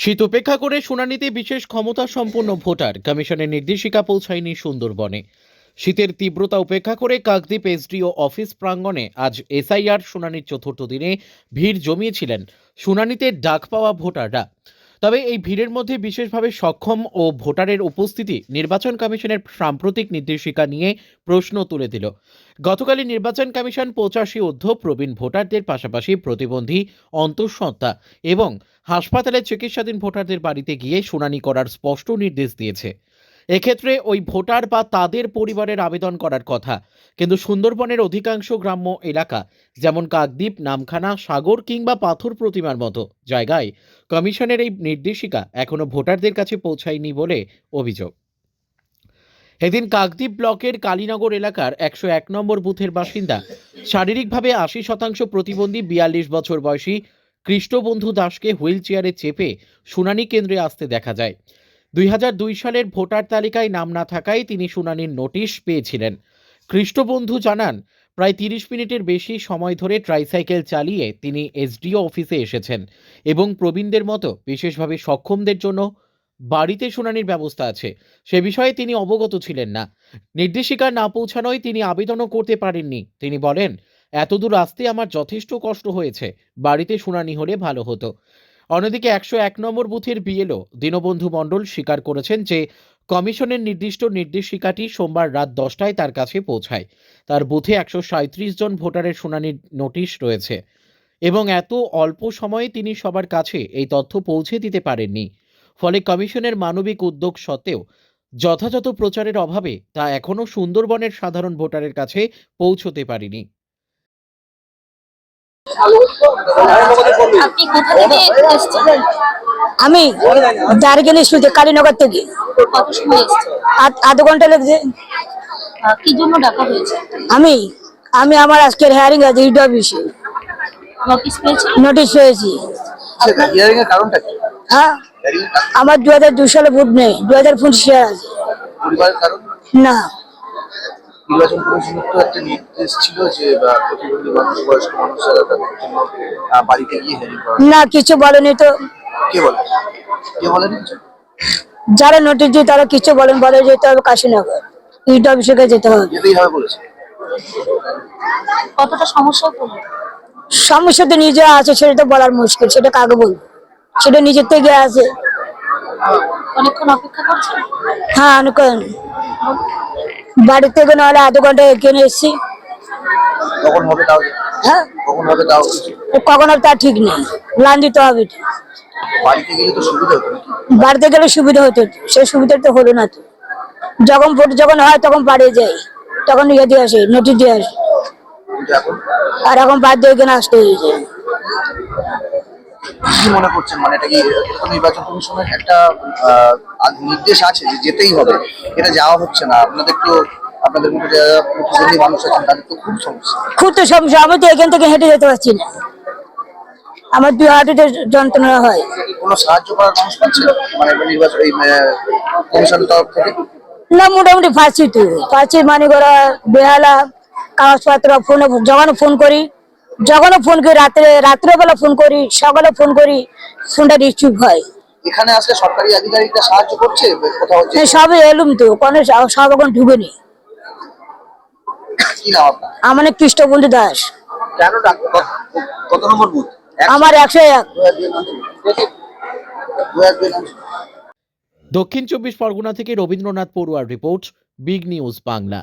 শীত উপেক্ষা করে শুনানিতে বিশেষ ক্ষমতা সম্পন্ন ভোটার কমিশনের নির্দেশিকা পৌঁছায়নি সুন্দরবনে। শীতের তীব্রতা উপেক্ষা করে কাকদ্বীপ এসডিও অফিস প্রাঙ্গণে আজ এসআইআর শুনানির চতুর্থ দিনে ভিড় জমিয়েছিলেন শুনানিতে ডাক পাওয়া ভোটাররা। তবে এই ভিড়ের মধ্যে বিশেষভাবে সক্ষম ও ভোটারের উপস্থিতি নির্বাচন কমিশনের সাম্প্রতিক নির্দেশিকা নিয়ে প্রশ্ন তুলে দিল। গতকালই নির্বাচন কমিশন 85 ঊর্ধ্ব প্রবীণ ভোটারদের পাশাপাশি প্রতিবন্ধী, অন্তঃসত্ত্বা এবং হাসপাতালে চিকিৎসাধীন ভোটারদের বাড়িতে গিয়ে শুনানি করার স্পষ্ট নির্দেশ দিয়েছে। এক্ষেত্রে ওই ভোটার বা তাদের পরিবারের আবেদন করার কথা, কিন্তু সুন্দরবনের অধিকাংশ গ্রাম্য এলাকা যেমন কাকদ্বীপ, নামখানা, সাগর কিংবা পাথর প্রতিমার মতো জায়গায় কমিশনের এই নির্দেশিকা এখনো ভোটারদের কাছে পৌঁছায়নি বলে অভিযোগ। এদিন কাকদ্বীপ ব্লকের কালীনগর এলাকার 101 নম্বর বুথের বাসিন্দা, শারীরিকভাবে 80% প্রতিবন্ধী 42 বছর বয়সী কৃষ্ণবন্ধু দাসকে হুইল চেয়ারে চেপে শুনানি কেন্দ্রে আসতে দেখা যায়। 2002 সালের ভোটার তালিকায় নাম না থাকায় তিনি শুনানির নোটিশ পেয়েছিলেন। কৃষ্ণবন্ধু জানান, প্রায় 30 মিনিটের বেশি সময় ধরে ট্রাইসাইকেল চালিয়ে তিনি এসডিও অফিসে এসেছেন এবং প্রবীণদের মতো বিশেষভাবে সক্ষমদের জন্য বাড়িতে শুনানির ব্যবস্থা আছে সে বিষয়ে তিনি অবগত ছিলেন না। নির্দেশিকা না পৌঁছানোয় তিনি আবেদনও করতে পারেননি। তিনি বলেন, এতদূর আসতে আমার যথেষ্ট কষ্ট হয়েছে, বাড়িতে শুনানি হলে ভালো হতো। অন্যদিকে 101 নম্বর বুথের বিএলও দীনবন্ধু মণ্ডল স্বীকার করেছেন যে কমিশনের নির্দিষ্ট নির্দেশিকাটি সোমবার রাত 10টায় তার কাছে পৌঁছায়। তার বুথে 137 জন ভোটারের শুনানির নোটিশ রয়েছে এবং এত অল্প সময়ে তিনি সবার কাছে এই তথ্য পৌঁছে দিতে পারেননি। ফলে কমিশনের মানবিক উদ্যোগ সত্ত্বেও যথাযথ প্রচারের অভাবে তা এখনও সুন্দরবনের সাধারণ ভোটারের কাছে পৌঁছতে পারেনি। আপনি কোথা থেকে এসেছেন? আমি দার্জিলিং স্কুল কালীনগর থেকে। কত সময় এসেছেন? আধ ঘন্টা লেগেছে। কি জন্য ডাকা হয়েছে? আমি আমি আমার আজকের হেয়ারিং আছে ইডি অফিসে, নোটিশ পেয়েছেন? নোটিশ পেয়েছি। হিয়ারিং এর কারণটা কি? হ্যাঁ, আমার 2002 সালে ভোট নেই, 2025 সালে আছে। পরিবারের কারণ? না, নির্বাচন কমিশনের তো একটা নির্দেশ ছিল যে প্রতিবন্ধী মানুষ, বয়স্ক মানুষ যারা তাদের জন্য বাড়িতে গিয়ে হিয়ারিং করা। না কিছু বলেনি তো। কে বলে? কে বলেনি কিছু? যারা নোটিশ দিয়ে তারা কিছু বলেন, বলে যেতে হবে কাশীনগর ইডি অফিসে যেতে হবে। যেতেই হবে বলেছে। কতটা সমস্যা পড়লো? সমস্যা তো নিজে আছে, সেটা তো বলার মুশকিল, সেটা কাকে বলবো, সেটা নিজের থেকে আছে। অনেকক্ষণ অপেক্ষা করছেন? হ্যাঁ, অনেকক্ষণ। বাড়ি থেকে নাহলে আধ ঘন্টা এখানে এসেছি। কখন হবে তাও? হ্যাঁ, কখন হবে তাও কিছু? কখন হবে তা ঠিক নেই, লাইন দিতে হবে। বাড়িতে গেলে তো সুবিধা হতো নাকি? বাড়িতে গেলে সুবিধা হতো, সেই সুবিধা তো হলো না তো। যখন ভোট যখন হয় তখন বাড়ি যাই, তখন ইয়ে দিয়ে আসে, নোটিশ দিয়ে আসে। কিন্তু এখন আর এখন বাদ দিয়ে এখানে আসতে হয়েছে। কি মনে করছেন, মানে এটা কি নির্বাচন কমিশনের একটা নির্দেশ আছে যে যেতেই হবে, এটা যাওয়া হচ্ছে না? আপনাদের তো, আপনাদের মতো যারা প্রতিবন্ধী মানুষ আছেন তাদের তো খুব সমস্যা। খুব তো সমস্যা, আমি তো এখান থেকে হেঁটে যেতে পারছি না, আমার 2 হাঁটুতে যন্ত্রণা হয়। কোনো সাহায্য করার মানুষ পাচ্ছে মানে নির্বাচন এই কমিশনের তরফ থেকে? না, মোটামুটি পাচ্ছি মানে করা বেহালা কাগজপত্র ফোনে, যখনও ফোন করি রাত্রেবেলা ফোন করি, সকালে ফোন করি, ফোনটা রিসিভ হয়। এখানে আসলে সরকারি আধিকারিকরা সাহায্য করছে কোথাও? সবে এলুম তো, কোনো সব এখন ঢুকেনি। কি নাম আপনার? আমার নাম কৃষ্ণবন্ধু দাস। কেন কত নম্বর বুথ? আমার 101। দক্ষিণ 24 পরগনা থেকে রবীন্দ্রনাথ পড়ুয়ার রিপোর্ট, বিগ নিউজ বাংলা।